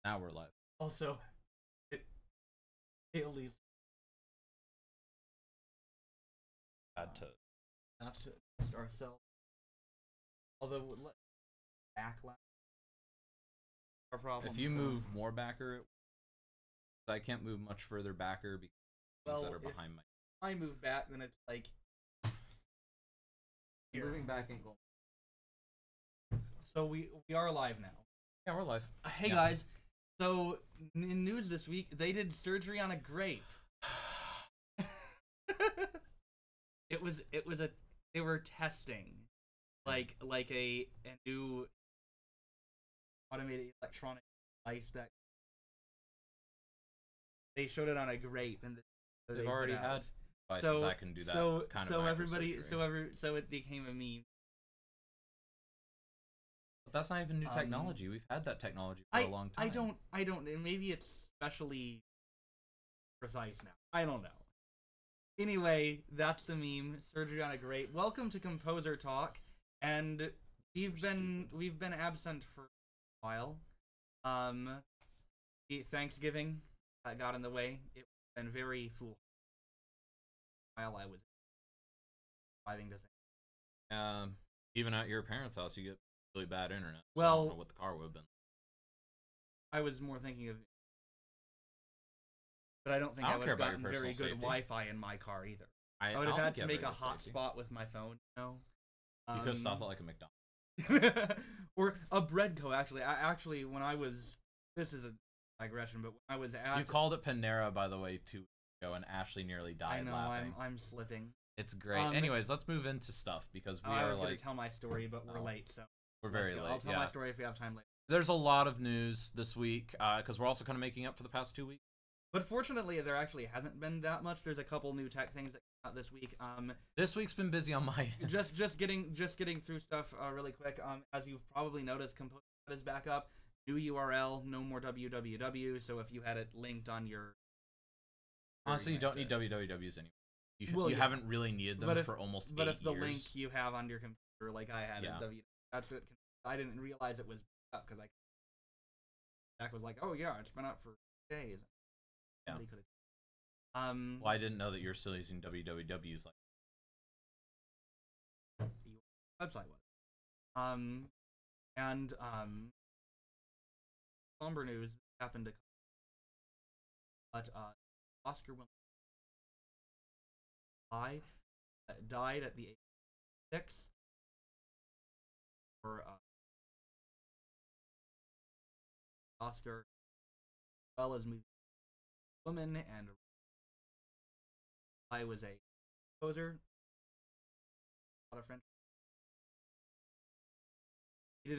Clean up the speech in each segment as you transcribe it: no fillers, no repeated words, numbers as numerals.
Now we're live. Also, it leaves Had to. not to trust ourselves. Although backlash our problem. If you move more backer, I can't move much further backer because things that are behind my. I move back, then it's like here. Moving back ain't going. So we are live now. Yeah, we're live. Hey guys, so in news this week, they did surgery on a grape. They were testing like a new automated electronic device that they showed it on a grape, and they've already had devices that can do that kind of everybody so it became a meme. But that's not even new technology. We've had that technology for a long time. I don't. Maybe it's especially precise now. I don't know. Anyway, that's the meme. Surgery on a grape. Welcome to Composer Talk, and we've been absent for a while. Thanksgiving got in the way. It's been very foolish while I was driving to. Even at your parents' house, you get really bad internet. So Well, I don't know what the car would have been. I was more thinking of, but I don't think I would have gotten very good Wi-Fi in my car either. I would have had to make a hotspot with my phone. You know, you could have stopped at like a McDonald's or a Breadco. Actually, when I was, this is a digression, but when I was at, you called it Panera, by the way, 2 weeks ago, and Ashley nearly died. I know, laughing. I'm slipping. It's great. Anyways, let's move into stuff because we are I was going to tell my story, but we're late, so we're very late. I'll tell my story if we have time later. There's a lot of news this week because we're also kind of making up for the past 2 weeks. But fortunately, there actually hasn't been that much. There's a couple new tech things that came out this week. This week's been busy on my end. Just getting through stuff really quick. As you've probably noticed, Composer is back up. New URL, no more www. So if you had it linked on your, honestly, you don't need wwws anymore. You haven't really needed them for almost 8 years. But if the link you have on your computer, like I had, is www, that's what. I didn't realize it was up because Jack was like, "Oh yeah, it's been up for days." Yeah. Well, I didn't know that you're still using wwws like the website was. And somber news happened to, but Oscar Wilde died at the age of 6. For Oscar, as well as movie Woman, and I was a composer. A lot of French. He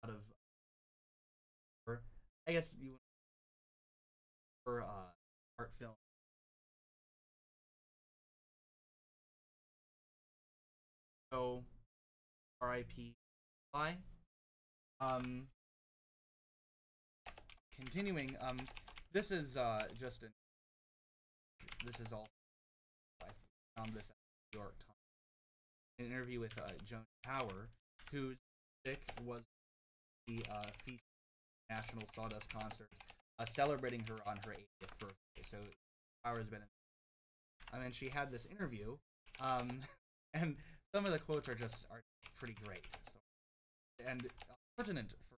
out of, I guess you for art film. So, R.I.P. Lai. Continuing, this is just an. This is all. I found this at the New York Times. An interview with Joan Power, whose music was the featured National Sawdust concert, celebrating her on her 80th birthday. So Power has been in. And then she had this interview, and some of the quotes are pretty great. So, and pertinent for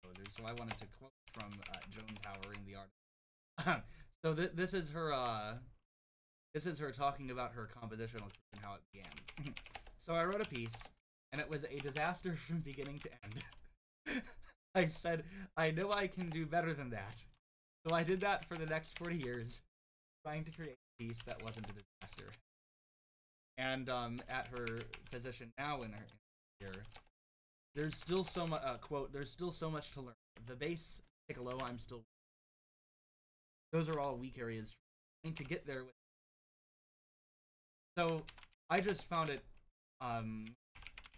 composers, so I wanted to quote from Joan Power in the article. So this is her talking about her compositional career and how it began. So I wrote a piece, and it was a disaster from beginning to end. I said, I know I can do better than that. So I did that for the next 40 years, trying to create a piece that wasn't a disaster. And at her position now in her career, there's still so much. Quote: "There's still so much to learn. The bass, piccolo, I'm still. Those are all weak areas. And to get there with. So I just found it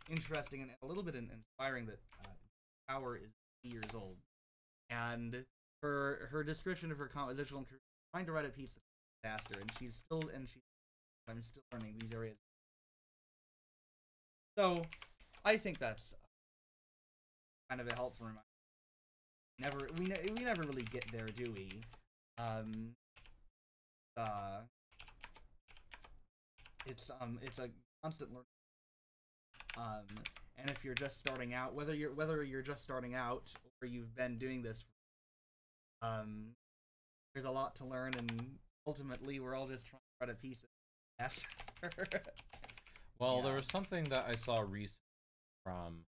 interesting and a little bit inspiring that Power is 80 years old, and her description of her compositional career, trying to write a piece that's faster, and I'm still learning these areas. So I think that's kind of a helpful reminder. We never really get there, do we? It's a constant learning. And if you're just starting out, whether you're just starting out or you've been doing this, there's a lot to learn, and ultimately we're all just trying to write a piece of Well, there was something that I saw recently from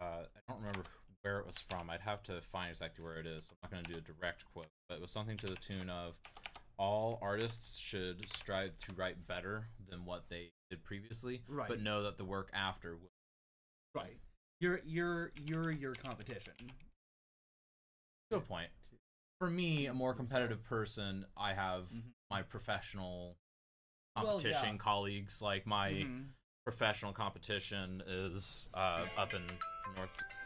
I don't remember where it was from. I'd have to find exactly where it is. I'm not going to do a direct quote, but it was something to the tune of, all artists should strive to write better than what they did previously, right, but know that the work after will. Right. You're your competition. Good point. For me, a more competitive person, I have my professional competition colleagues. Like my professional competition is up in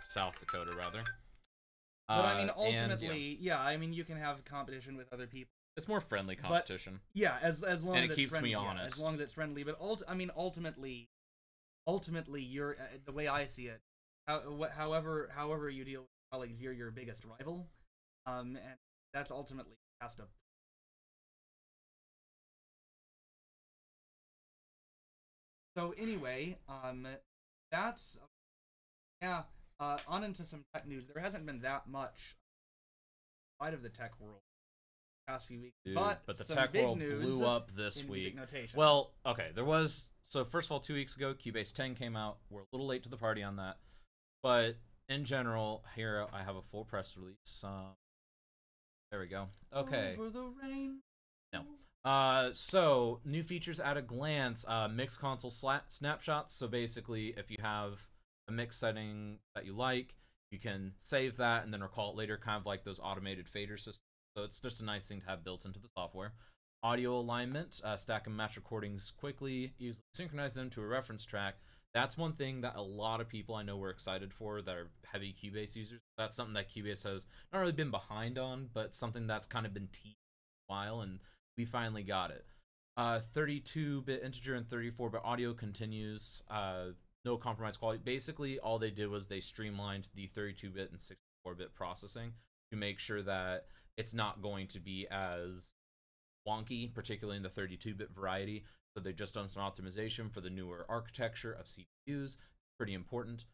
South Dakota, rather. But I mean, ultimately, I mean, you can have competition with other people. It's more friendly competition. But, as long as it keeps me honest. As long as it's friendly. But ultimately, you're the way I see it. However you deal with colleagues, you're your biggest rival, and that's ultimately has to. So anyway, that's on into some tech news. There hasn't been that much outside of the tech world the past few weeks, dude, but the tech world blew up this week. Well, okay, there was. So first of all, 2 weeks ago, Cubase 10 came out. We're a little late to the party on that, but in general, here I have a full press release. There we go. Okay. Over the rain. No. So new features at a glance. Mix console snapshots. So basically, if you have a mix setting that you like, you can save that and then recall it later, kind of like those automated fader systems. So it's just a nice thing to have built into the software. Audio alignment, stack and match recordings quickly, easily synchronize them to a reference track. That's one thing that a lot of people I know were excited for that are heavy Cubase users. That's something that Cubase has not really been behind on, but something that's kind of been teased for a while, and we finally got it. 32-bit integer and 34-bit audio continues. No compromise quality. Basically, all they did was they streamlined the 32-bit and 64-bit processing to make sure that it's not going to be as wonky, particularly in the 32-bit variety. So they've just done some optimization for the newer architecture of CPUs. Pretty important.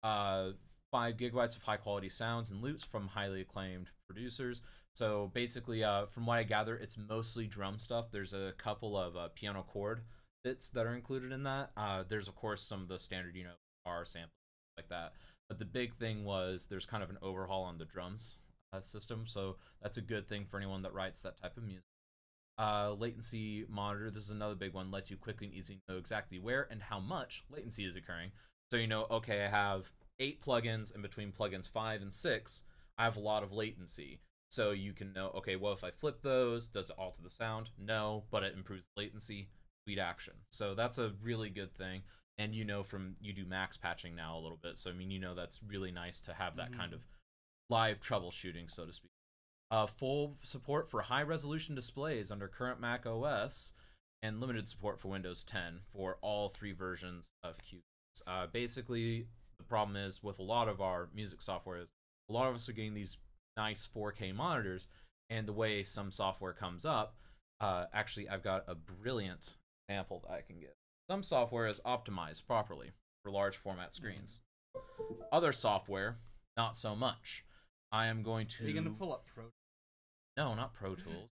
5 gigabytes of high-quality sounds and loops from highly acclaimed producers. So basically, from what I gather, it's mostly drum stuff. There's a couple of piano chord bits that are included in that. There's, of course, some of the standard, R samples, like that. But the big thing was there's kind of an overhaul on the drums system. So that's a good thing for anyone that writes that type of music. Latency monitor, this is another big one, lets you quickly and easily know exactly where and how much latency is occurring. So okay, I have 8 plugins, and between plugins 5 and 6, I have a lot of latency. So you can know, okay, well, if I flip those, does it alter the sound? No, but it improves latency, sweet action. So that's a really good thing. And you do max patching now a little bit, so that's really nice to have that kind of live troubleshooting, so to speak. Full support for high-resolution displays under current Mac OS, and limited support for Windows 10 for all 3 versions of Cubase. Basically, the problem is with a lot of our music software is a lot of us are getting these nice 4K monitors, and the way some software comes up, actually, I've got a brilliant example that I can give. Some software is optimized properly for large format screens. Other software, not so much. I am going to... Are you going to pull up Pro? No, not Pro Tools.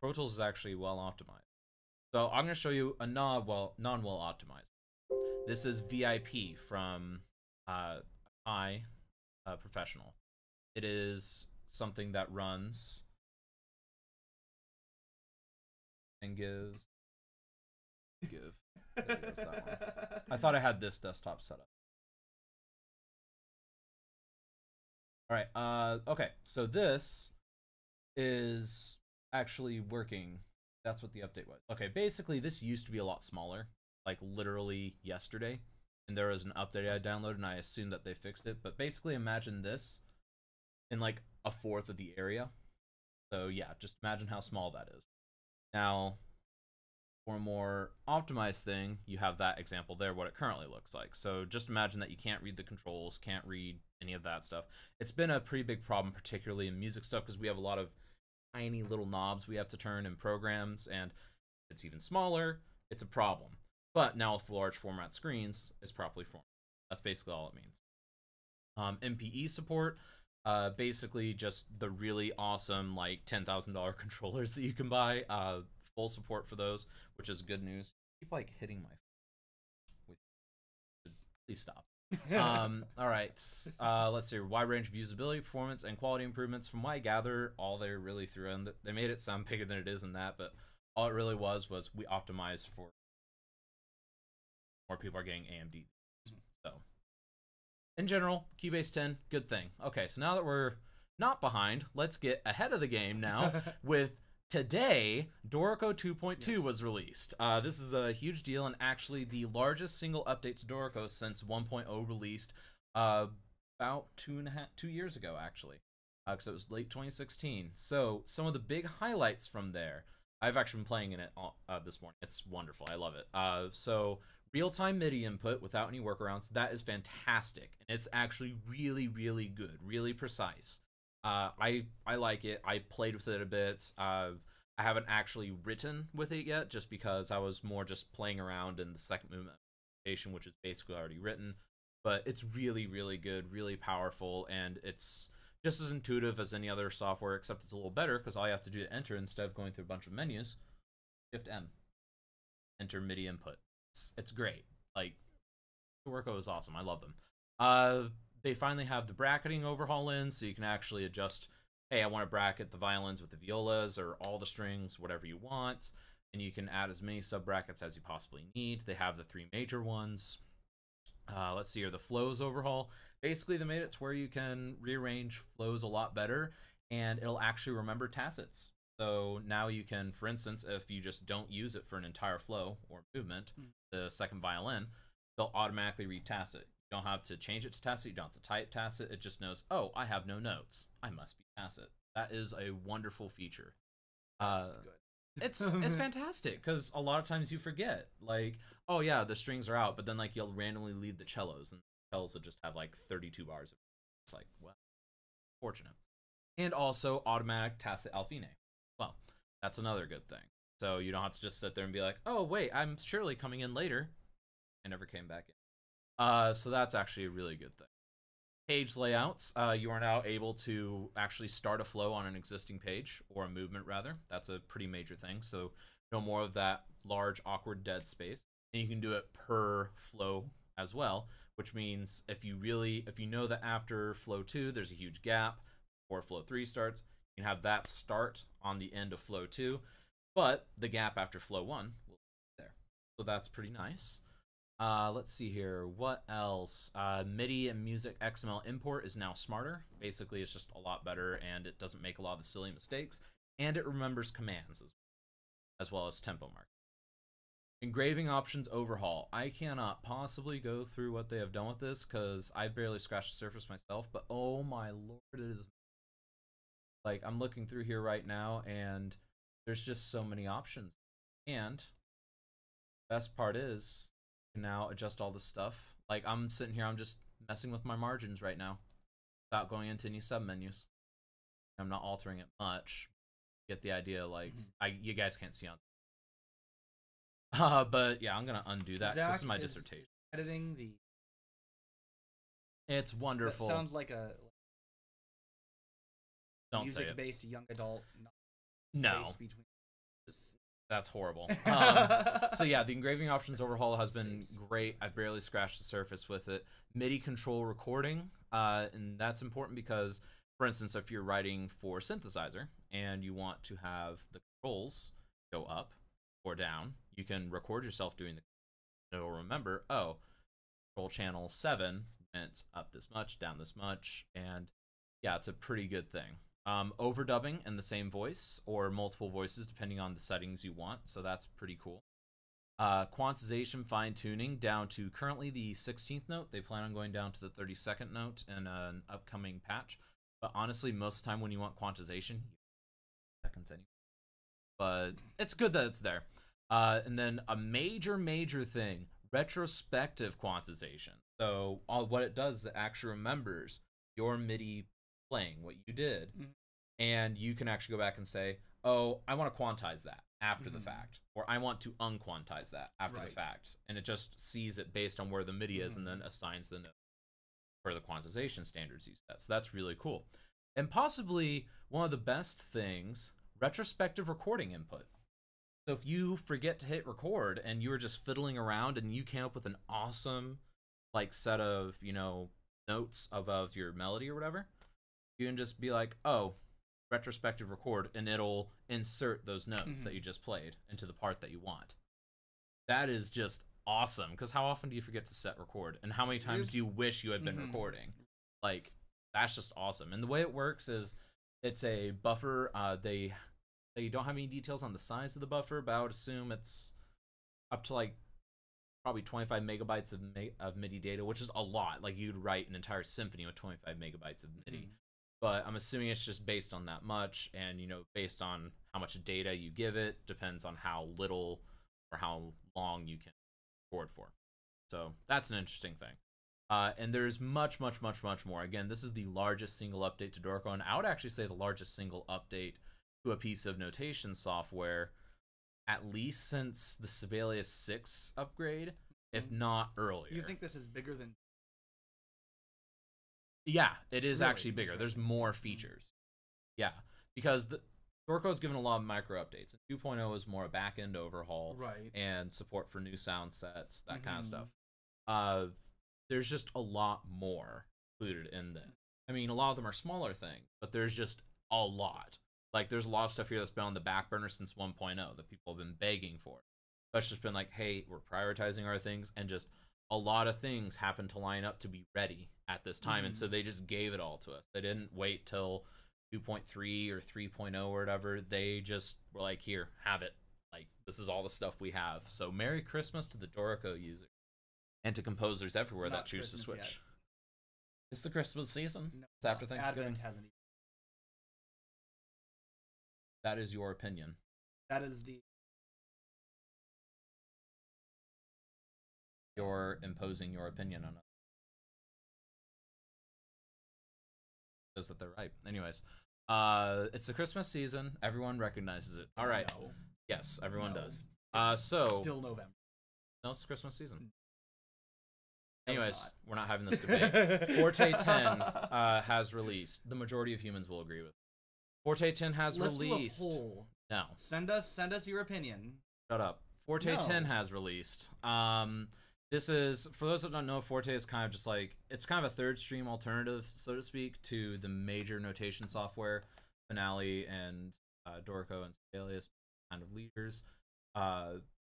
Pro Tools is actually well optimized. So I'm going to show you a non-well optimized. This is VIP from Professional. It is something that runs and gives. There goes that one. I thought I had this desktop set up. All right. Okay. So this is actually working. That's what the update was. Okay. Basically, this used to be a lot smaller, like literally yesterday, and there was an update I downloaded, and I assumed that they fixed it. But basically, imagine this in like a fourth of the area. So yeah, just imagine how small that is. Now, for a more optimized thing, you have that example there, what it currently looks like. So just imagine that you can't read the controls, can't read any of that stuff. It's been a pretty big problem, particularly in music stuff, because we have a lot of tiny little knobs we have to turn in programs, and it's even smaller, it's a problem. But now with large format screens, it's properly formatted. That's basically all it means. MPE support, basically just the really awesome like $10,000 controllers that you can buy. Full support for those, which is good news. I keep like hitting my. Please stop. All right. Let's see. Wide range of usability, performance, and quality improvements. From what I gather, all they really threw in. They made it sound bigger than it is in that, but all it really was we optimized for more people are getting AMD. So, in general, Cubase 10, good thing. Okay, so now that we're not behind, let's get ahead of the game now with today, Dorico 2.2 was released. This is a huge deal and actually the largest single update to Dorico since 1.0 released about 2 years ago, actually, because it was late 2016. So some of the big highlights from there. I've actually been playing in it this morning. It's wonderful. I love it. So real-time MIDI input without any workarounds. That is fantastic. And it's actually really, really good. Really precise. I like it. I played with it a bit. I haven't actually written with it yet, just because I was more just playing around in the second movement application, which is basically already written. But it's really, really good, really powerful, and it's just as intuitive as any other software, except it's a little better because all you have to do to enter, instead of going through a bunch of menus, Shift M, enter MIDI input. It's great. Like, Dorico is awesome. I love them. They finally have the bracketing overhaul in, so you can actually adjust, hey, I want to bracket the violins with the violas, or all the strings, whatever you want, and you can add as many sub-brackets as you possibly need. They have the 3 major ones. Let's see here, the flows overhaul. Basically, they made it to where you can rearrange flows a lot better, and it'll actually remember tacits. So now you can, for instance, if you just don't use it for an entire flow or movement, the second violin, they'll automatically read tacit. You don't have to change it to tacit, you don't have to type tacit, it just knows, oh, I have no notes, I must be tacit. That is a wonderful feature. It's fantastic, because a lot of times you forget, like, oh yeah, the strings are out, but then like you'll randomly lead the cellos, and the cellos will just have like 32 bars. It's like, well, fortunate. And also automatic tacit alfine. Well, that's another good thing. So you don't have to just sit there and be like, oh wait, I'm surely coming in later. I never came back in. So that's actually a really good thing. Page layouts, you are now able to actually start a flow on an existing page, or a movement rather. That's a pretty major thing. So no more of that large awkward dead space. And you can do it per flow as well, which means if you know that after flow 2 there's a huge gap before flow 3 starts, you can have that start on the end of flow 2, but the gap after flow 1 will be there. So that's pretty nice. Let's see here. What else? MIDI and music XML import is now smarter. Basically, it's just a lot better, and it doesn't make a lot of the silly mistakes, and it remembers commands as well as tempo mark. Engraving options overhaul. I cannot possibly go through what they have done with this because I've barely scratched the surface myself, but oh my lord, it is. Like, I'm looking through here right now, and there's just so many options. And the best part is, you can now adjust all this stuff. Like, I'm sitting here, I'm just messing with my margins right now without going into any sub-menus. I'm not altering it much. Get the idea, like, you guys can't see on. But yeah, I'm gonna undo that. This is my dissertation. Editing the. It's wonderful. That sounds like a. Don't say it. Music-based young adult. No. That's horrible. So yeah, the engraving options overhaul has been great. I've barely scratched the surface with it. MIDI control recording, and that's important because, for instance, if you're writing for synthesizer and you want to have the controls go up or down, you can record yourself doing the. It'll remember, oh, control channel 7 went up this much, down this much, and yeah, it's a pretty good thing. Overdubbing in the same voice or multiple voices depending on the settings you want, so that's pretty cool. Quantization fine-tuning down to currently the 16th note. They plan on going down to the 32nd note in an upcoming patch, but honestly, most of the time when you want quantization, seconds anyway. But it's good that it's there. And then a major thing, retrospective quantization. So what it does is it actually remembers your MIDI playing, what you did, and you can actually go back and say, oh, I want to quantize that after the fact, or I want to unquantize that after the fact, and it just sees it based on where the MIDI is and then assigns the note for the quantization standards you set. So that's really cool. And possibly one of the best things, retrospective recording input. So if you forget to hit record and you were just fiddling around and you came up with an awesome like set of, you know, notes above your melody or whatever, you can just be like, oh, retrospective record, and it'll insert those notes that you just played into the part that you want. That is just awesome, because how often do you forget to set record, and how many times do you wish you had been recording? Like, that's just awesome. And the way it works is it's a buffer. They don't have any details on the size of the buffer, but I would assume it's up to like probably 25 megabytes of MIDI data, which is a lot. Like, you'd write an entire symphony with 25 megabytes of MIDI. But I'm assuming it's just based on that much, and, you know, based on how much data you give it, depends on how little or how long you can record for. So that's an interesting thing. And there's much more. Again, this is the largest single update to Dorico, and I would actually say the largest single update to a piece of notation software, at least since the Sibelius 6 upgrade, if not earlier. You think this is bigger than... Yeah, it is actually bigger. There's more features. Yeah, because Dorico's given a lot of micro updates. 2.0 is more a back-end overhaul, and support for new sound sets, that kind of stuff. There's just a lot more included in this. I mean, a lot of them are smaller things, but there's just a lot. Like, there's a lot of stuff here that's been on the back burner since 1.0 that people have been begging for. That's just been like, hey, we're prioritizing our things, and just a lot of things happen to line up to be ready at this time, and so they just gave it all to us. They didn't wait till 2.3 or 3.0 or whatever. They just were like, here, have it. Like, this is all the stuff we have. So Merry Christmas to the Dorico users and to composers everywhere that choose to switch. Yet. It's the Christmas season. No, it's after Thanksgiving. Hasn't even... That is your opinion. That is the... You're imposing your opinion on it. Says that they're right. Anyways, it's the Christmas season. Everyone recognizes it. All right. No. Yes, everyone does. So still November. No, it's Christmas season. Anyways, we're not having this debate. Forte 10 has released. The majority of humans will agree with. Forte 10 has released. Do a poll. No. Send us your opinion. Shut up. Forte 10 has released. This is, for those that don't know, Forte is kind of just like, it's kind of a third stream alternative, so to speak, to the major notation software, Finale and Dorico and Sibelius kind of leaders.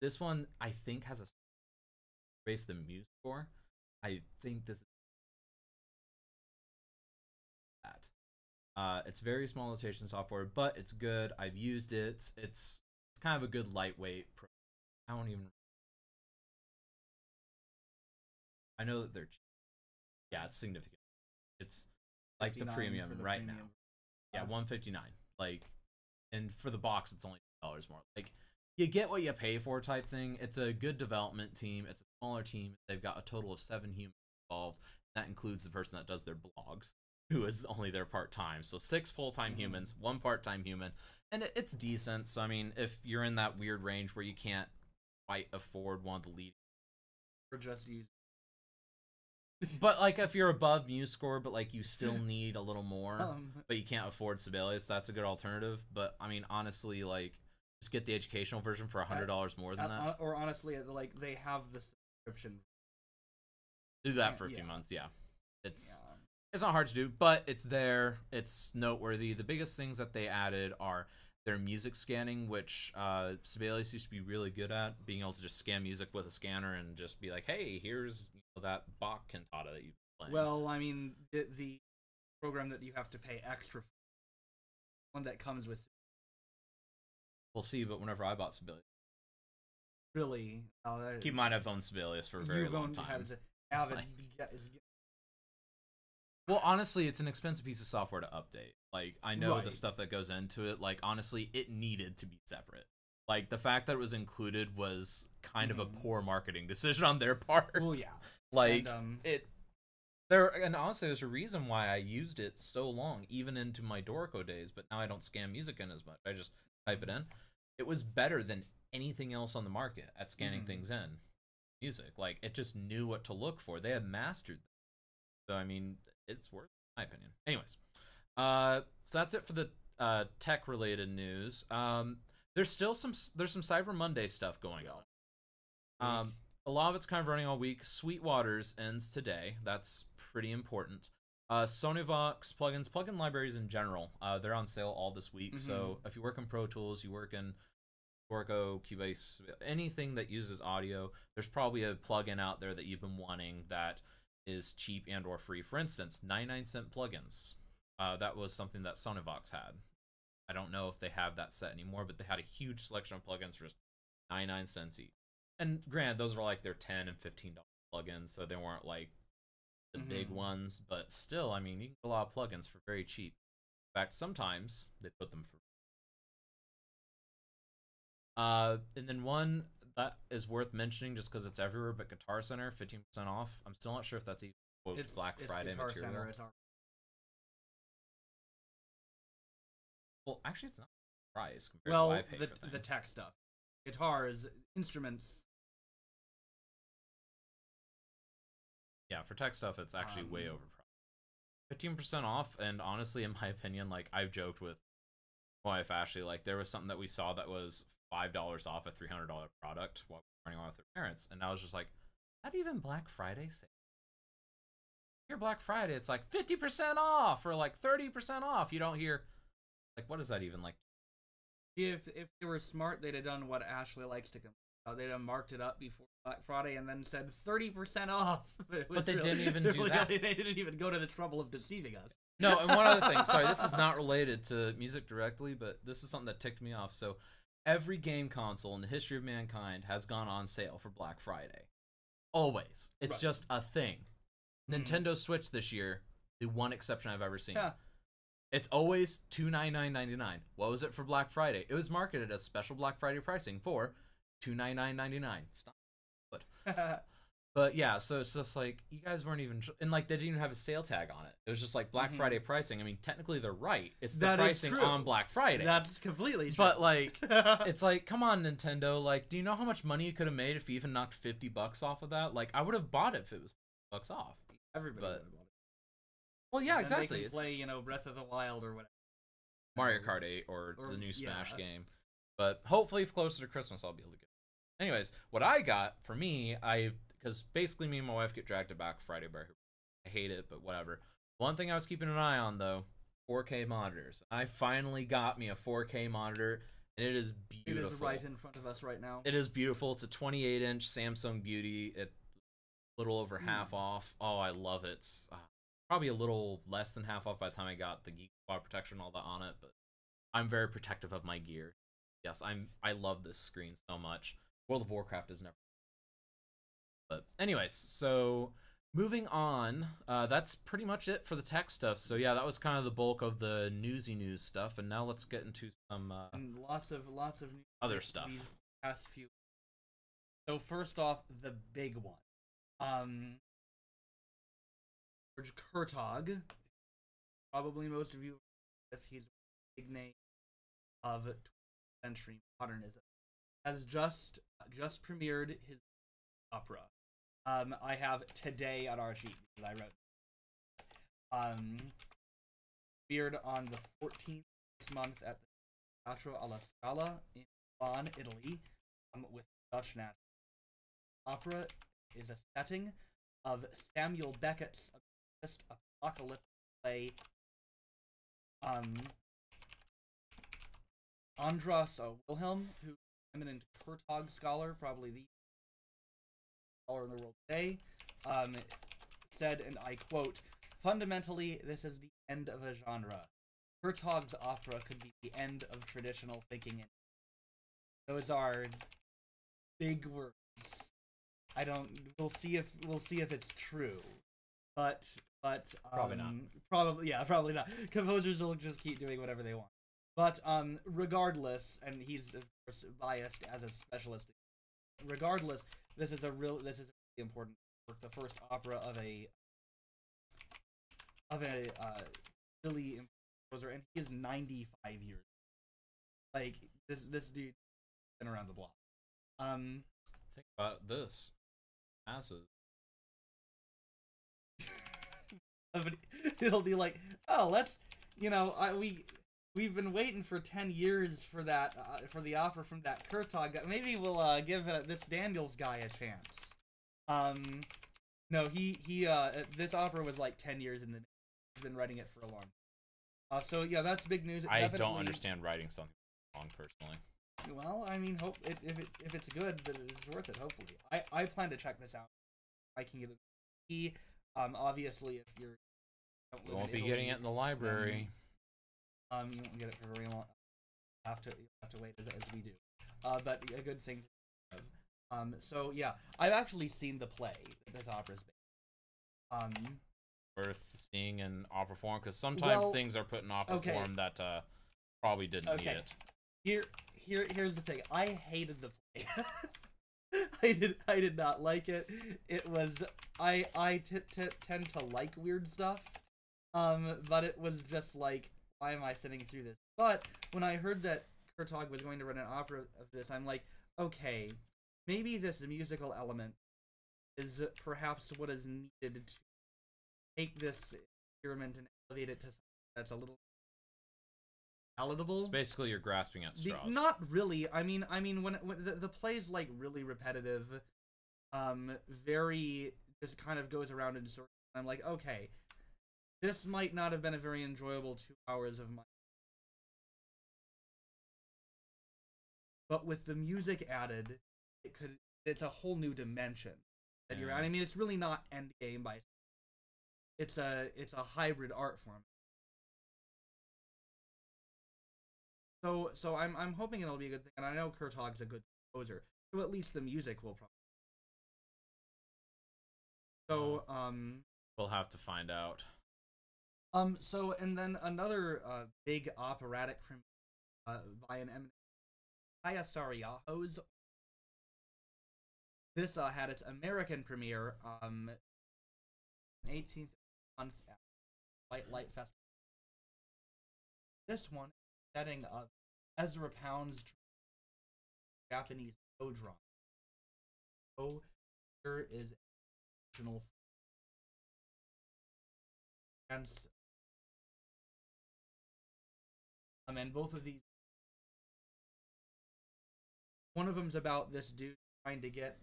This one, I think, has a race the music score. I think this is that. It's very small notation software, but it's good. I've used it. It's kind of a good lightweight. I don't even. I know that they're cheap. Yeah, it's significant. It's like the premium right now. Yeah, $159. Like, and for the box, it's only $2 more. Like, you get what you pay for type thing. It's a good development team. It's a smaller team. They've got a total of 7 humans involved. That includes the person that does their blogs, who is only there part-time. So 6 full-time humans, 1 part-time human. And it's decent. So, I mean, if you're in that weird range where you can't quite afford one of the lead. Or just use. But, like, if you're above MuseScore, but, like, you still need a little more, but you can't afford Sibelius, that's a good alternative. But, I mean, honestly, like, just get the educational version for $100 more than that. Or, honestly, like, they have the subscription. Do that for a few months, yeah. It's not hard to do, but it's there. It's noteworthy. The biggest things that they added are their music scanning, which Sibelius used to be really good at, being able to just scan music with a scanner and just be like, hey, here's that Bach cantata that you've been playing. Well, I mean, the program that you have to pay extra for, one that comes with... We'll see, but whenever I bought Sibelius... Really? Keep in mind, I've owned Sibelius for a very long time. Well, honestly, it's an expensive piece of software to update. Like, I know the stuff that goes into it. Like, honestly, it needed to be separate. Like, the fact that it was included was kind of a poor marketing decision on their part. Well, yeah. Like, and honestly, there's a reason why I used it so long, even into my Dorico days, but now I don't scan music in as much. I just type it in. It was better than anything else on the market at scanning things in music. Like, it just knew what to look for. They had mastered that. So, I mean, it's worth it, in my opinion. Anyways, so that's it for the tech-related news. There's some Cyber Monday stuff going on. A lot of it's kind of running all week. Sweetwater's ends today. That's pretty important. Sonyvox plugins, plugin libraries in general, they're on sale all this week. So if you work in Pro Tools, you work in Dorico, Cubase, anything that uses audio, there's probably a plugin out there that you've been wanting that is cheap and or free. For instance, 99-cent plugins. That was something that Sonyvox had. I don't know if they have that set anymore, but they had a huge selection of plugins for just 99 cents each. And granted, those were like their $10 and $15 plugins, so they weren't like the big ones. But still, I mean, you can get a lot of plugins for very cheap. In fact, sometimes they put them for. And then one that is worth mentioning just because it's everywhere, but Guitar Center, 15% off. I'm still not sure if that's even Black Friday Guitar material. Center, Well, actually, it's not price compared to what I pay for things. The tech stuff, guitars, instruments. Yeah, for tech stuff, it's actually way overpriced. 15% off, and honestly, in my opinion, like, I've joked with my wife Ashley, like, there was something that we saw that was $5 off a $300 product while we were running on with her parents, and I was just like, how do you even Black Friday sale? Here, Black Friday, it's like 50% off or like 30% off. You don't hear. Like, what is that even like? If they were smart, they'd have done what Ashley likes to complain. They'd have marked it up before Black Friday and then said 30% off. But they didn't even do that. They didn't even go to the trouble of deceiving us. No, and one other thing. Sorry, this is not related to music directly, but this is something that ticked me off. So, every game console in the history of mankind has gone on sale for Black Friday. Always. It's just a thing. Nintendo Switch this year, the one exception I've ever seen. Yeah. It's always $299.99. What was it for Black Friday? It was marketed as special Black Friday pricing for $299.99. It's not good. But yeah, so it's just like, you guys weren't even, and like, they didn't even have a sale tag on it. It was just like Black Friday pricing. I mean, technically they're right. It's the pricing on Black Friday. That's completely true. But like, it's like, come on, Nintendo. Like, do you know how much money you could have made if you even knocked $50 off of that? Like, I would have bought it if it was $50 off. Everybody would have bought it. Well, yeah, exactly. They can play, Breath of the Wild or whatever. Mario Kart 8 or the new Smash game. But hopefully, if closer to Christmas, I'll be able to get it. Anyways, what I got, for me, because basically me and my wife get dragged to Black Friday. I hate it, but whatever. One thing I was keeping an eye on, though, 4K monitors. I finally got me a 4K monitor, and it is beautiful. It is right in front of us right now. It is beautiful. It's a 28-inch Samsung Beauty. It's a little over half off. Oh, I love it. It's probably a little less than half off by the time I got the Geek Squad protection and all that on it, but I'm very protective of my gear. Yes, I love this screen so much. World of Warcraft is never. But anyways, so moving on, that's pretty much it for the tech stuff. So yeah, that was kind of the bulk of the newsy news stuff, and now let's get into some and lots of other stuff. These past few. So first off, the big one. Kurtag, probably most of you, he's a big name of 20th century modernism, has just premiered his opera. I have today on our sheet because I wrote. Premiered on the 14th this month at the Teatro alla Scala in Milan, Italy, with Dutch National. Opera is a setting of Samuel Beckett's apocalyptic play. Andras Wilhelm, who's an eminent Kurtag scholar, probably the scholar in the world today, said, and I quote, "Fundamentally, this is the end of a genre. Kurtag's opera could be the end of traditional thinking." Those are big words. We'll see if it's true. But probably not. Probably not. Composers will just keep doing whatever they want. But regardless, and he's of course biased as a specialist. Regardless, this is a really important work, the first opera of a really important composer, and he is 95 years. Like this dude been around the block. Think about this. Masses. It'll be like, oh, let's, we've been waiting for 10 years for that, for the offer from that Kurtag. Maybe we'll give this Daniels guy a chance. No, this opera was like 10 years in the. He's been writing it for a long time. So yeah, that's big news. I don't understand writing something long personally. Well, I mean, hope if it's good, then it's worth it. Hopefully, I plan to check this out. I can get it. Obviously, if you're you won't be getting it in the library. Then, you won't get it for very long. You have to wait as we do. But a good thing to have. So yeah, I've actually seen the play that this opera's based. Worth seeing in opera form, because sometimes things are put in opera form that probably didn't need it. Here's the thing. I hated the play. I did not like it. It was I tend to like weird stuff. But it was just like, why am I sitting through this? But when I heard that Kurtag was going to run an opera of this, I'm like, okay, maybe this musical element is perhaps what is needed to take this experiment and elevate it to something that's a little palatable. It's basically you're grasping at straws. Not really. I mean, when the play's like really repetitive, very just kind of goes around in circles. I'm like, okay, this might not have been a very enjoyable 2 hours of my. But with the music added, it's a whole new dimension that you're at. I mean, it's really not Endgame by. It's a hybrid art form. So I'm hoping it'll be a good thing, and I know Kurtag's a good composer, so at least the music will probably. So we'll have to find out. So and then another big operatic premiere by an eminent Kaija Saariaho's. This had its American premiere 18th month at Light Festival. This one setting up Ezra Pound's Japanese no drama. So here is original and both of these. One of them's about this dude trying to get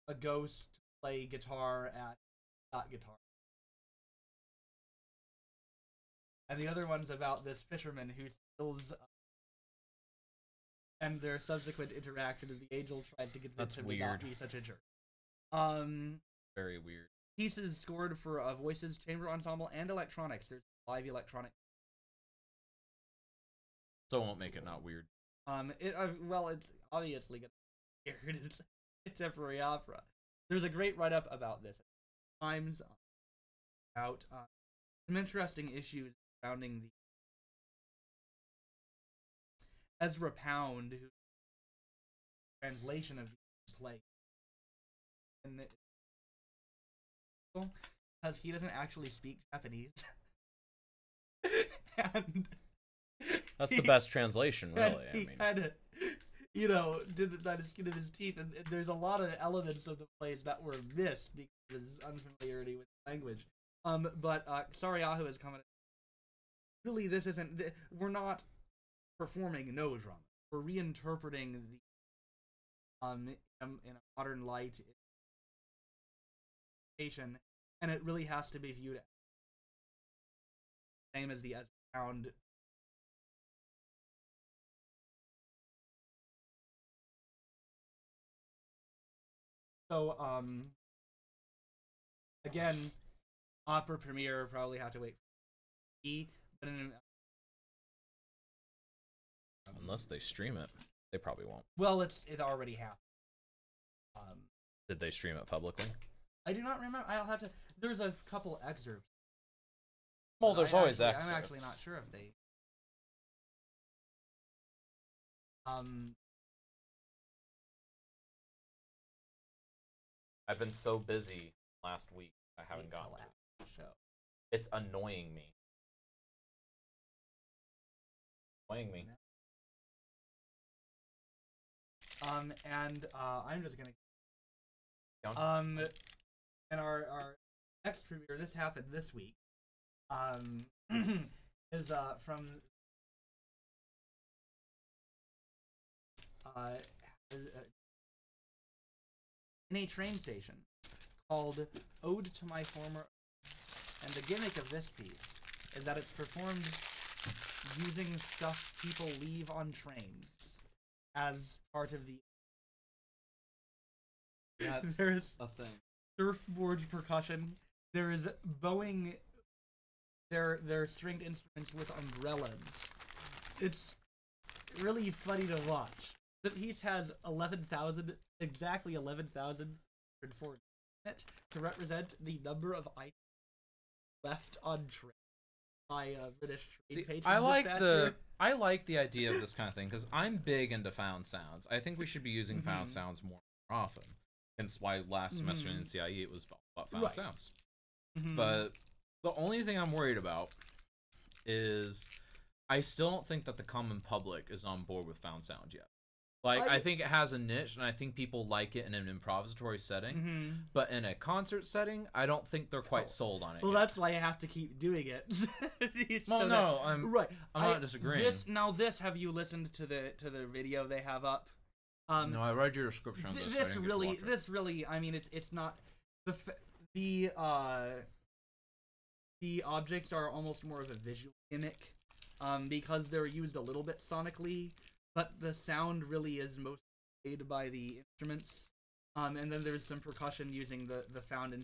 a ghost to play guitar at not guitar. And the other one's about this fisherman who steals and their subsequent interaction as the angel tries to convince him to not be such a jerk. Very weird. Pieces scored for voices, chamber ensemble, and electronics. There's live electronic. So it won't make it not weird. Well, it's obviously gonna be weird. It's a contemporary opera. There's a great write-up about this. Times about some interesting issues surrounding the Ezra Pound, who translation of the play, and because he doesn't actually speak Japanese, and that's the best translation, really. He kind of, did it by the skin of his teeth, and there's a lot of elements of the plays that were missed because of his unfamiliarity with the language. But Saariaho has come. Really, this isn't. We're not performing no drama. We're reinterpreting the in a modern light, and it really has to be viewed same as the Ezra Pound. So, again, opera premiere, probably have to wait for but unless they stream it, they probably won't. Well, it already happened. Did they stream it publicly? I do not remember. I'll have to. There's a couple excerpts. Well, there's always excerpts. I'm actually not sure if they. I've been so busy last week, I haven't gotten to it. Show. It's annoying me. Annoying me. And I'm just gonna. Joan? And our next premiere, this happened this week. Is from in a train station called Ode to My Former. And the gimmick of this piece is that it's performed using stuff people leave on trains as part of the. That's There's a thing. Surfboard percussion. There is bowing. Their stringed instruments with umbrellas. It's really funny to watch. The piece has exactly 11,004 in it to represent the number of items left on train by British train patrons. I like the idea of this kind of thing because I'm big into found sounds. I think we should be using found sounds more often. Hence why last semester in NCIE it was about found sounds. But the only thing I'm worried about is I still don't think that the common public is on board with found sound yet. Like, I think it has a niche, and I think people like it in an improvisatory setting. But in a concert setting, I don't think they're quite sold on it Well, yet. That's why I have to keep doing it. I'm not disagreeing. Have you listened to the video they have up? No, I read your description of this. This really, I mean, it's not the objects are almost more of a visual gimmick, because they're used a little bit sonically, but the sound really is mostly made by the instruments. And then there's some percussion using the found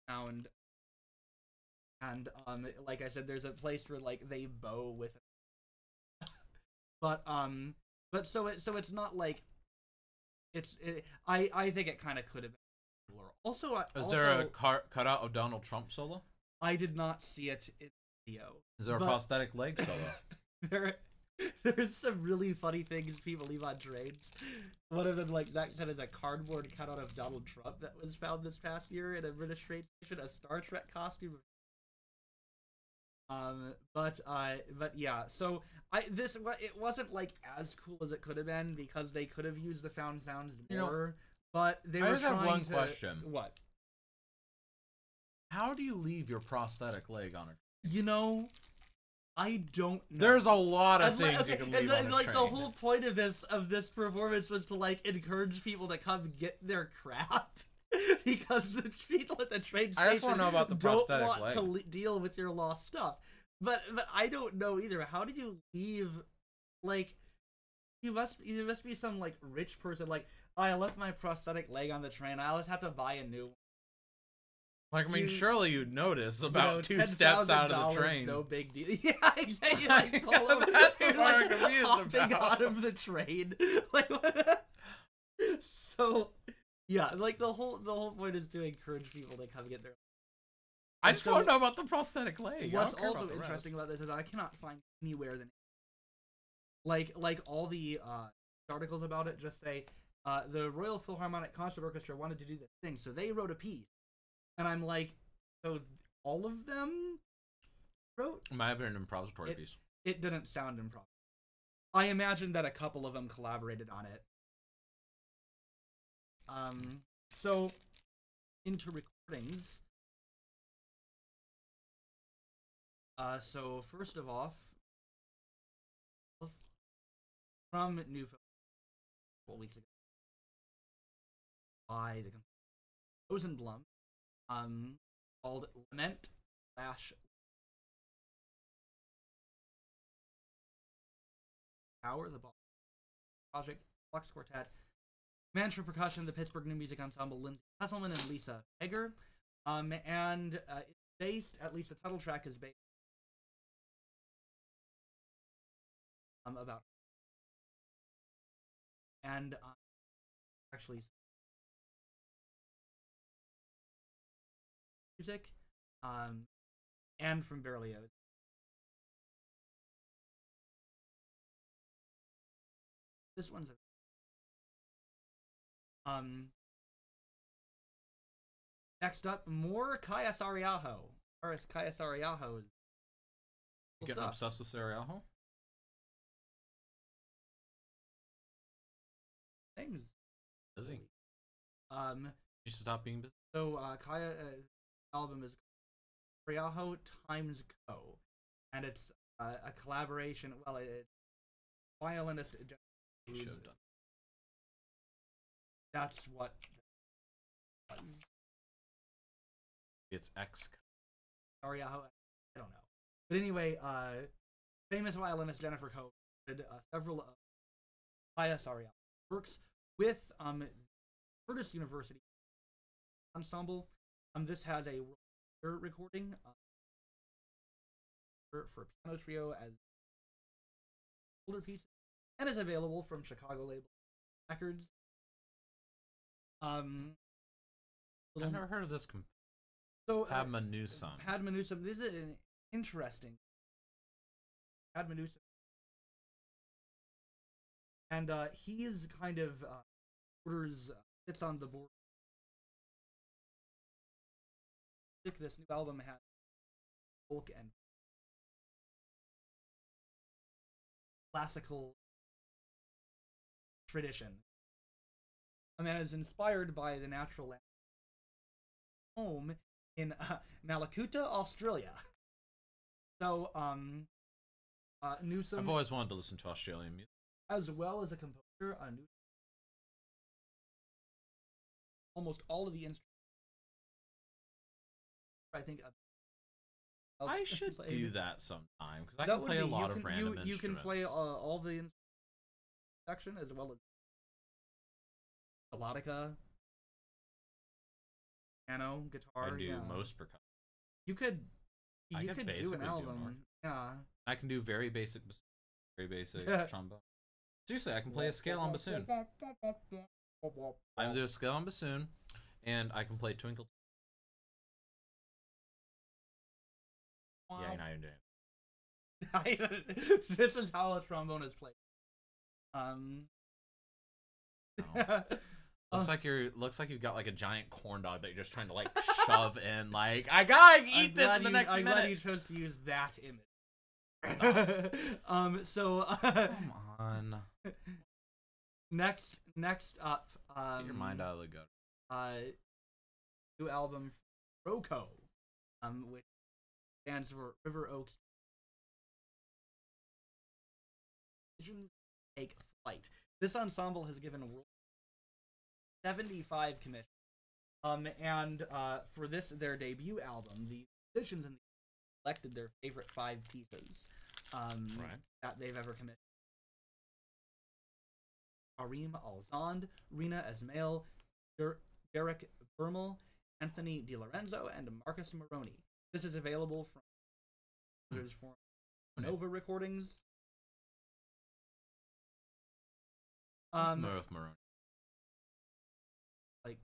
sound. And like I said, there's a place where like they bow with it. but so it's not like I think it kind of could have been cooler. Also, is there a cutout of Donald Trump solo? I did not see it in the video. Is there a prosthetic leg solo? There's some really funny things people leave on trains. One of them, like Zach said, is a cardboard cutout of Donald Trump that was found this past year in a British train station, a Star Trek costume. But yeah, so it wasn't like as cool as it could have been because they could have used the found sounds more. But they were trying to. I have one question. What? How do you leave your prosthetic leg on it? You know, I don't know. There's a lot of things you can leave on a train. The whole point of this performance was to like encourage people to come get their crap. Because the people at the train station I just want to know about the prosthetic leg. Don't want to deal with your lost stuff. But I don't know either. How do you leave? Like, there must be some like rich person like, oh, I left my prosthetic leg on the train. I always have to buy a new one. Like, I mean, surely you'd notice about 2 steps out of the train. No big deal. Yeah, exactly. Like, pull over. That's the part I'm like, confused hopping about. out of the train. Like, what? So, yeah, like the whole point is to encourage people to come get their. I just want to know about the prosthetic leg. What's also interesting about this is I cannot find anywhere that, like all the articles about it just say the Royal Philharmonic Concert Orchestra wanted to do this thing, so they wrote a piece. And I'm like, so all of them wrote? It might have been an improvisatory piece. It didn't sound improv. I imagine that a couple of them collaborated on it. So, into recordings. So first of all, from Newsome, 4 weeks ago, by the Rosenblum, called Lament / Power, the Project, Flux Quartet, Mantra Percussion, the Pittsburgh New Music Ensemble, Lindsay Hesselman and Lisa Egger, and it's based, at least the title track is based about, and actually music, and from Berlioz. This one's next up, more Kaija Saariaho. Kaija Saariaho is You getting obsessed with Saariaho? Things. Busy. You should stop being busy. So Kaija album is Saariaho X Koh, and it's a collaboration. Well, it's violinist. You should have done. That's what. Was. It's X. Saariaho. I don't know. But anyway, famous violinist Jennifer Koh did several Kaija Saariaho works with Curtis University ensemble. This has a recording for piano trio as older pieces, and is available from Chicago label Records. I've never heard of this. So Padma Newsome. Padma Newsome. This is an interesting. Padma Newsome, and he is kind of sits on the board. This new album has folk and classical tradition. And is inspired by the natural land home in Malakuta, Australia. So, Newsome. I've always wanted to listen to Australian music. As well as a composer, almost all of the instruments. I think I should do that sometime because I can play a lot of random instruments. You can play all the section as well as melodica, piano, guitar. I do most percussion. You could do an album. Yeah. I can do very basic trombone. Seriously, I can play a scale on bassoon. I can do a scale on bassoon, and I can play Twinkle. Yeah, now you're doing it. This is how a trombone is played. Looks like you've got like a giant corn dog that you're just trying to like shove in. Like, I gotta eat this in the next minute. I'm glad you chose to use that image. Come on. Next up, get your mind out of the gutter. New album, ROCO, which stands for River Oaks. Visions Take Flight. This ensemble has given 75 commissions. And for their debut album, the musicians selected their favorite 5 pieces that they've ever commissioned. Karim Alzand, Rina Esmail, Derek Bermel, Anthony DiLorenzo, and Marcus Moroni. This is available from Nova Recordings. Moroni. Like,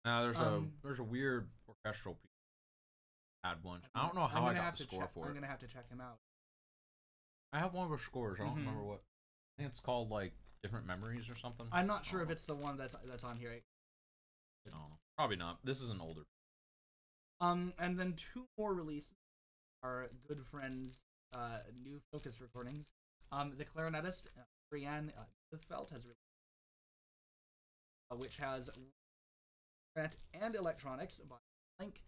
there's a weird orchestral piece. Had one. I don't know how I got the score for it. I'm gonna have to check him out. I have one of her scores. I don't remember what. I think it's called like Different Memories or something. I'm not sure if it's the one that's on here. No, probably not. This is an older. And then 2 more releases are good friends, new Focus recordings. The clarinetist Marianne Glythfeldt has released, which has clarinet and electronics by Link,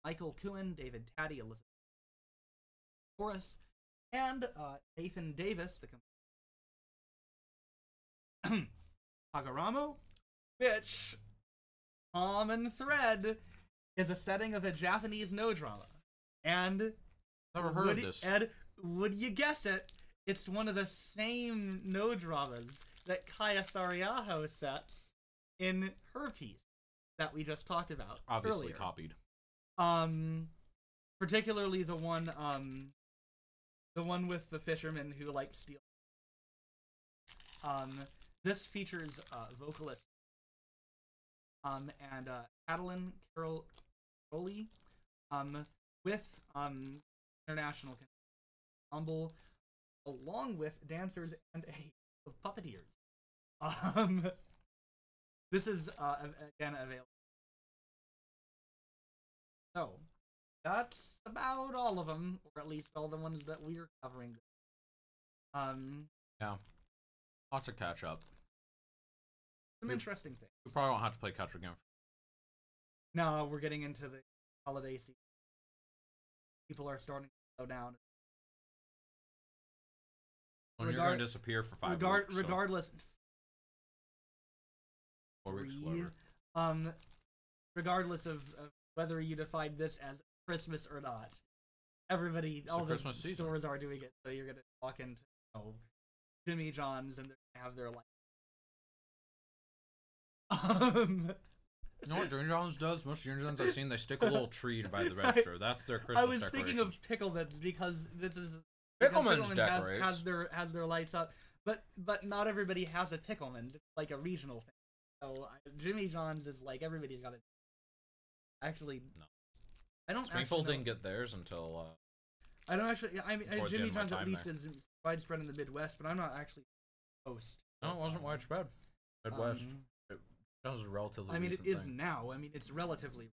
Michael Kuhn, David Taddy, Elizabeth Forrest, and Nathan Davis, the Hagoramo, which, common thread, is a setting of a Japanese no drama. And never heard of this. Ed, would you guess it? It's one of the same no dramas that Kaija Saariaho sets in her piece that we just talked about. Obviously earlier. Copied. Particularly the one with the fisherman who like steal. This features vocalist and Catalan Caroli, with international ensemble, along with dancers and a of puppeteers. This is again available. So that's about all of them, or at least all the ones that we're covering. Yeah, lots of catch up. Some interesting things. We probably won't have to play catch up again. No, we're getting into the holiday season. People are starting to slow down. When you're going to disappear for 5 weeks. Regardless. 4 weeks, whatever. Regardless of whether you define this as Christmas or not, all the stores are doing it. So you're gonna walk into Jimmy John's and they're gonna have their You know what Jimmy John's does? Most Jimmy John's I've seen, they stick a little tree by the register. That's their Christmas I was decoration. speaking of Pickleman's because this is Pickleman's decorates. has their lights up, but not everybody has a Pickleman. It's like a regional thing. So Jimmy John's is like everybody's got it. Actually, no. I don't. Springfield didn't get theirs until. I don't actually. I mean, Jimmy John's at least is widespread in the Midwest, but I'm not actually post. No, it wasn't widespread. Midwest. That was relatively. I mean, it is thing. now. I mean, it's relatively.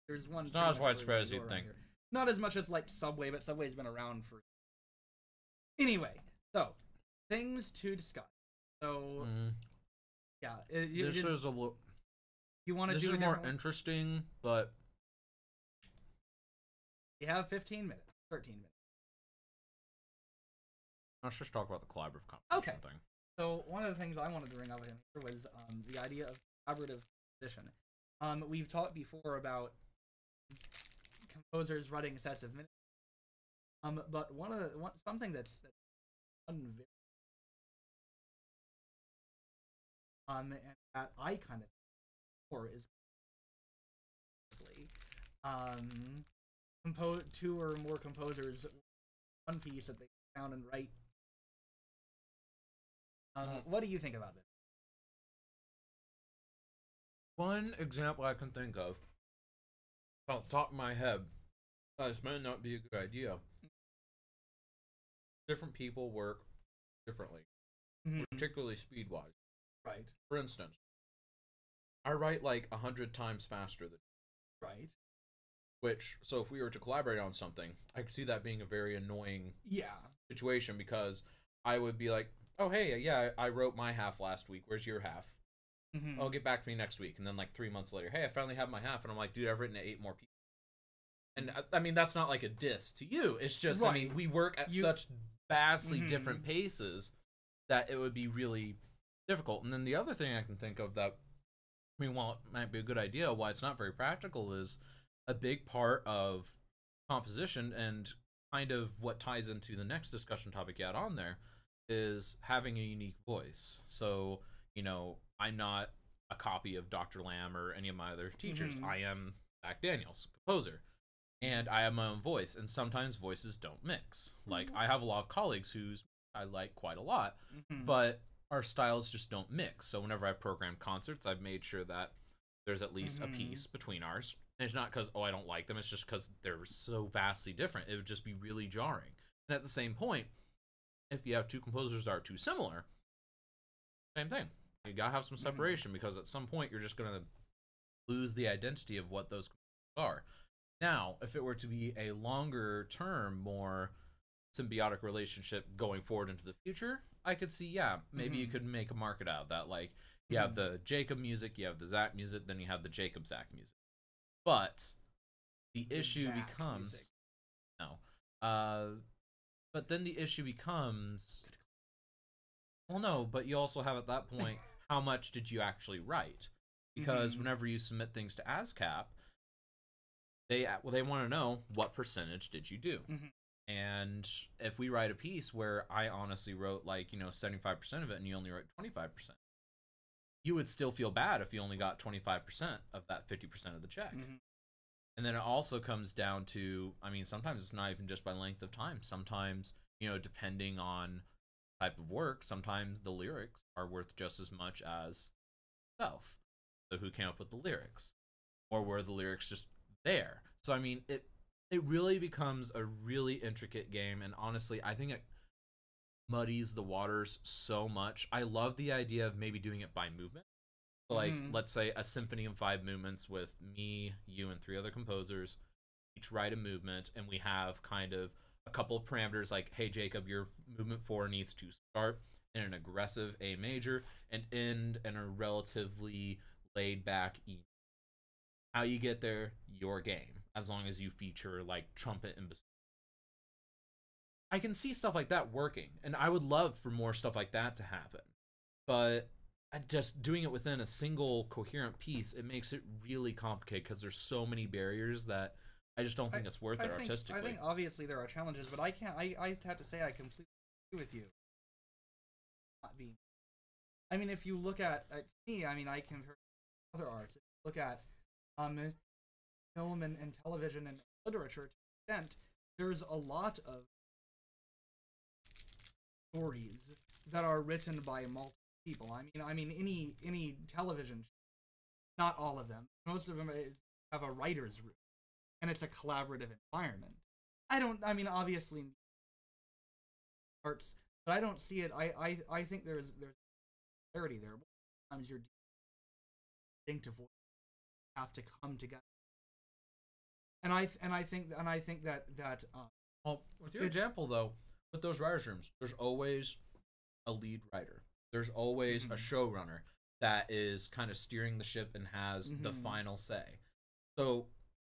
There's one. It's not as widespread as you'd think. Here. Not as much as like Subway, but Subway's been around for. Anyway, so things to discuss. So, yeah, this is a little. You want to do this a is more interesting, but you have 15 minutes, 13 minutes. Let's just talk about the collaborative competition thing. So one of the things I wanted to bring up here was the idea of collaborative composition. We've talked before about composers writing sets of minutes. But something that's and that I kind of for is compose 2 or more composers one piece that they down and write. What do you think about this? One example I can think of, off the top of my head, this might not be a good idea. Different people work differently, particularly speed-wise. Right. For instance, I write like 100 times faster than you. Right. Which, so if we were to collaborate on something, I could see that being a very annoying situation because I would be like, oh, hey, yeah, I wrote my half last week. Where's your half? I'll get back to me next week. And then like 3 months later, hey, I finally have my half. And I'm like, dude, I've written 8 more people. And I mean, that's not like a diss to you. It's just, I mean, we work at such vastly different paces that it would be really difficult. And then the other thing I can think of that, I mean, while it might be a good idea, why it's not very practical is a big part of composition and kind of what ties into the next discussion topic you had on there is having a unique voice. So, you know, I'm not a copy of Dr. Lamb or any of my other teachers. I am Zach Daniels, composer. And I have my own voice, and sometimes voices don't mix. Like, I have a lot of colleagues whose I like quite a lot, but our styles just don't mix. So whenever I've programmed concerts, I've made sure that there's at least a piece between ours. And it's not because, oh, I don't like them. It's just because they're so vastly different. It would just be really jarring. And at the same point, if you have 2 composers that are too similar, same thing. You gotta have some separation because at some point you're just gonna lose the identity of what those composers are. Now, if it were to be a longer term, more symbiotic relationship going forward into the future, I could see, maybe you could make a market out of that. Like, you have the Jacob music, you have the Zach music, then you have the Jacob Zach music. But the issue becomes but then the issue becomes, well, no, but you also have at that point, how much did you actually write? Because whenever you submit things to ASCAP, they want to know what percentage did you do. And if we write a piece where I honestly wrote like, 75% of it and you only wrote 25%, you would still feel bad if you only got 25% of that 50% of the check. And then it also comes down to, I mean, sometimes it's not even just by length of time. Sometimes, depending on type of work, sometimes the lyrics are worth just as much as self. So who came up with the lyrics? Or were the lyrics just there? So I mean, it really becomes a really intricate game, and honestly, I think it muddies the waters so much. I love the idea of maybe doing it by movement. So like, let's say a symphony of 5 movements with me, you, and 3 other composers. Each write a movement, and we have kind of a couple of parameters like, hey Jacob, your movement 4 needs to start in an aggressive A major and end in a relatively laid back E. How you get there, your game, as long as you feature like trumpet and bassoon. I can see stuff like that working, and I would love for more stuff like that to happen. But just doing it within a single coherent piece, it makes it really complicated because there's so many barriers that I just don't think it's worth it artistically. I think obviously there are challenges, but I have to say I completely agree with you. Not being, I mean, if you look at me, I mean, I compare other arts. Look at film and television and literature to an extent. There's a lot of stories that are written by multiple people. I mean, any television show, not all of them. Most of them have a writer's room, and it's a collaborative environment. I mean, obviously, arts, but I don't see it. I think there's clarity there. Sometimes your distinctive voices have to come together, and I think that well, with your example though, with those writers' rooms, there's always a lead writer. There's always a showrunner that is kind of steering the ship and has the final say. So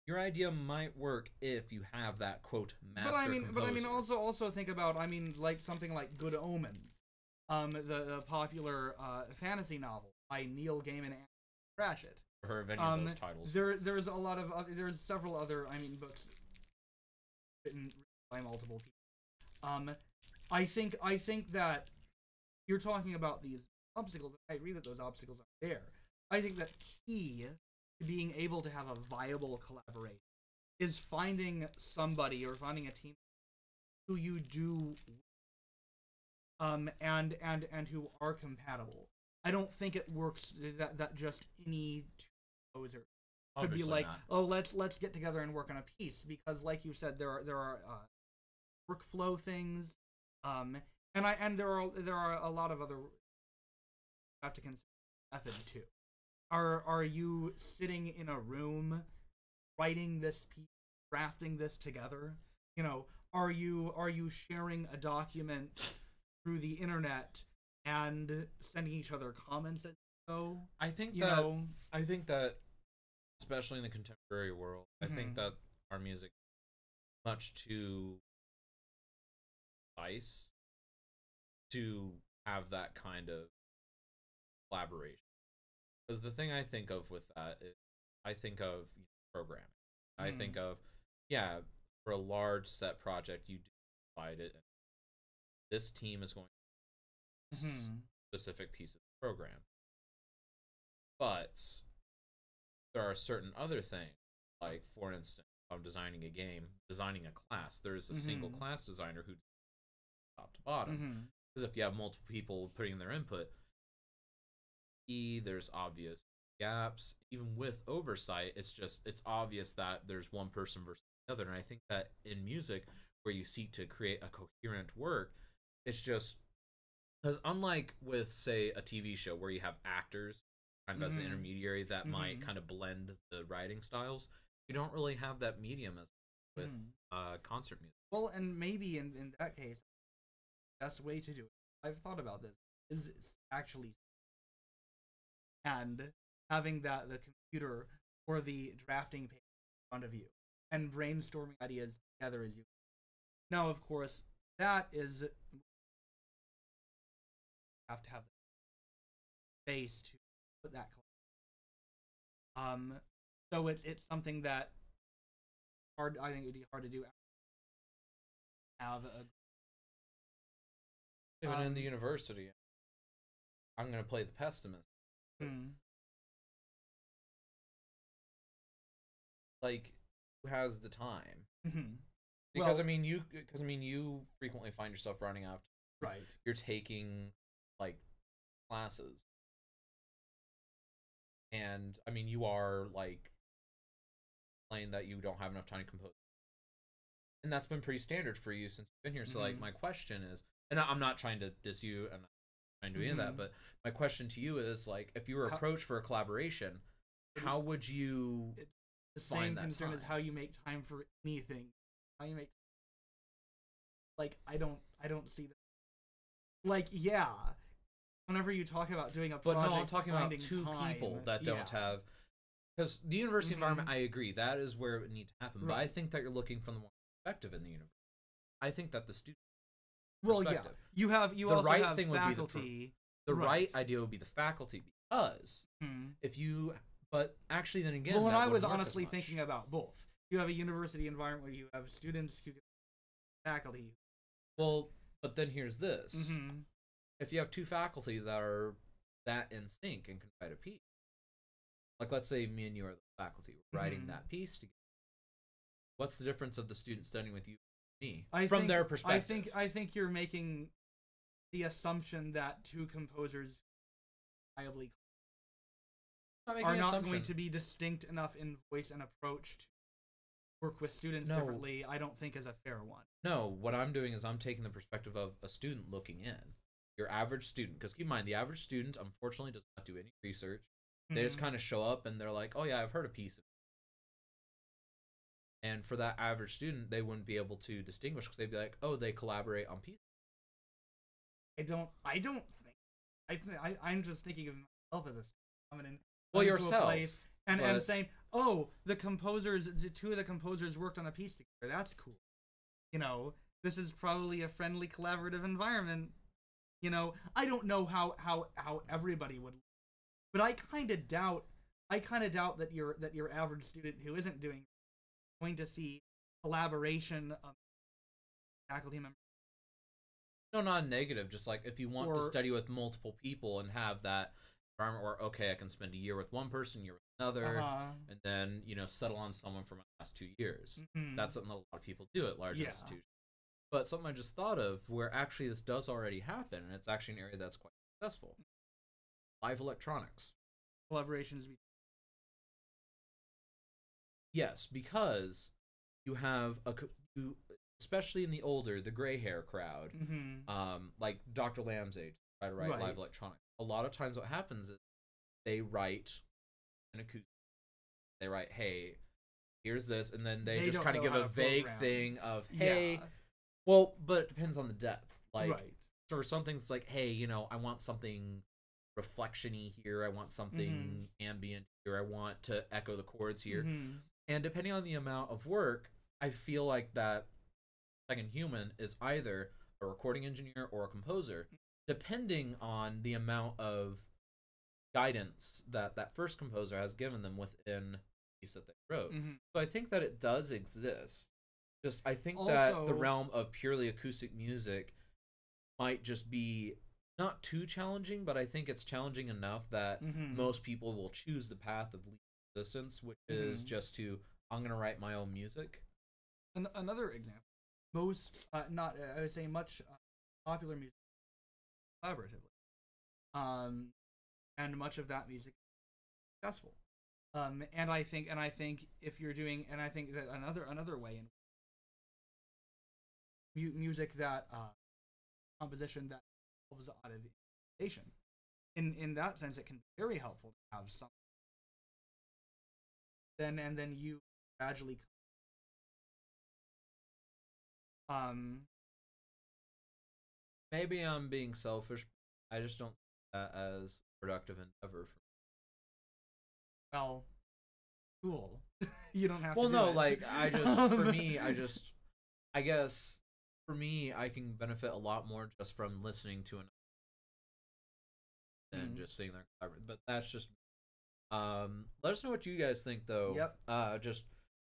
your idea might work if you have that quote master composer. But I mean, also think about, I mean, like something like Good Omens, the popular fantasy novel by Neil Gaiman and Pratchett. Or of any of those titles. There's a lot of there's several other books written by multiple people. I think that you're talking about these obstacles. I agree that those obstacles are there. I think that key to being able to have a viable collaboration is finding somebody or finding a team who you do and who are compatible. I don't think it works that just any composer could be like, oh, let's get together and work on a piece, because like you said, there are workflow things, and there are a lot of other have to consider method too. Are you sitting in a room writing this piece, drafting this together? You know, are you sharing a document through the internet and sending each other comments as you go? I think that especially in the contemporary world, I think that our music is much too precise to have that kind of collaboration. Because the thing I think of with that is, I think of programming. I think of, for a large set project, you divide it. This team is going to specific pieces of program. But there are certain other things, like, for instance, if I'm designing a game, designing a class, there's a single class designer who top to bottom. Because if you have multiple people putting in their input, there's obvious gaps. Even with oversight, it's obvious that there's one person versus the other. And I think that in music, where you seek to create a coherent work, it's just because, unlike with, say, a TV show where you have actors kind of as an intermediary that might kind of blend the writing styles, you don't really have that medium as with concert music. Well, and maybe in that case, the best way to do it, I've thought about this, is actually and having the computer or the drafting page in front of you and brainstorming ideas together as you. Now, of course, that is, you have to have the space to put that. So it's something that hard. I think it would be hard to do. Have a. Even in the university, I'm going to play the pessimist. Like, who has the time? Because well, you frequently find yourself running out. Right. You're taking like classes, and I mean you are like complain that you don't have enough time to compose, and that's been pretty standard for you since you've been here. So like my question is, and I'm not trying to diss you and I'm not trying to do any of that, but my question to you is like, if you were approached for a collaboration, how would you the find same that concern time? as how you make time for anything. How you make, like, I don't see that. Like, yeah, whenever you talk about doing a But project, no, I'm talking about two time, people that don't have, because the university environment, I agree, that is where it needs to happen. But I think that you're looking from the more perspective in the university. I think that the student perspective. You the also right have thing faculty. Would be the right idea would be the faculty, because if you, but actually then again, well, and that I was wouldn't work honestly as much. thinking about both. You have a university environment where you have students who get faculty. Well, but then here's this: if you have two faculty that are that in sync and can write a piece, like let's say me and you are the faculty, we're writing that piece together. What's the difference of the student studying with you and me from their perspective? I think you're making the assumption that two composers reliably are not going to be distinct enough in voice and approach to work with students differently. I don't think is a fair one. No, what I'm doing is I'm taking the perspective of a student looking in. Your average student, because keep in mind, the average student unfortunately does not do any research. They just kind of show up and they're like, oh yeah, I've heard a piece of it. And for that average student, they wouldn't be able to distinguish because they'd be like, oh, they collaborate on pieces. I'm just thinking of myself as a student coming in. Well, yourself. And saying, oh, the two of the composers worked on a piece together. That's cool. You know, this is probably a friendly, collaborative environment. You know, I don't know how everybody would, but I kind of doubt that your average student who isn't going to see collaboration of faculty members. No, not negative. Just like if you want to study with multiple people and have that environment where, okay, I can spend a year with one person, a year with another, and then, you know, settle on someone for my last 2 years. That's something that a lot of people do at large institutions. But something I just thought of where actually this does already happen, and it's actually an area that's quite successful. Live electronics. Collaborations. Yes, because you have especially in the gray hair crowd, like Dr. Lamb's age, try to write live electronics. A lot of times what happens is they write an acoustic. They write, hey, here's this, and then they just kind of give a vague thing of, hey, well, but it depends on the depth. Like, for some things, it's like, hey, you know, I want something reflection-y here, I want something ambient here, I want to echo the chords here. And depending on the amount of work, I feel like that second human is either a recording engineer or a composer, depending on the amount of guidance that that first composer has given them within the piece that they wrote. So I think that it does exist. Just I think also, that the realm of purely acoustic music might just be not too challenging, but I think it's challenging enough that most people will choose the path of least resistance, which is just I'm going to write my own music. Another example, most, I would say much popular music collaboratively. And much of that music is successful. And I think if you're doing, and I think that another way in music that composition that evolves out of improvisation, in that sense, it can be very helpful to have some. Then you gradually. Maybe I'm being selfish. I just don't see that as a productive endeavor. Well, cool. You don't have to. Well, do no, it. like for me, I guess for me, I can benefit a lot more just from listening to than just sitting there. But that's just. Let us know what you guys think, though. Yep. Just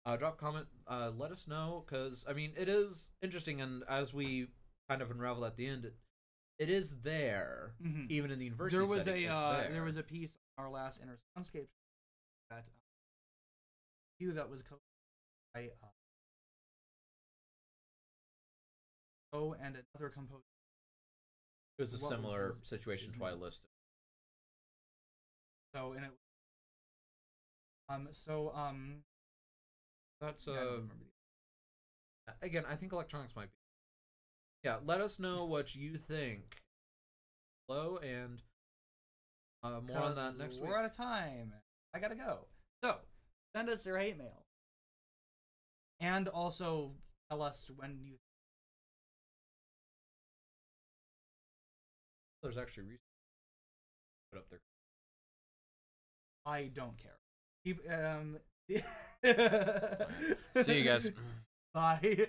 drop a comment. Let us know, because I mean, it is interesting, and as we kind of unravel at the end, it is there, even in the university. There was a piece on our last Inner Soundscape that that was by and another composer. It was a similar situation to what I listed. So That's Yeah, I don't remember again, I think electronics might be. Yeah, let us know what you think. Hello, and more on that next week. We're out of time. I gotta go. So, send us your hate mail. And also tell us when you. There's actually research put up there. I don't care. Keep See you guys. Bye.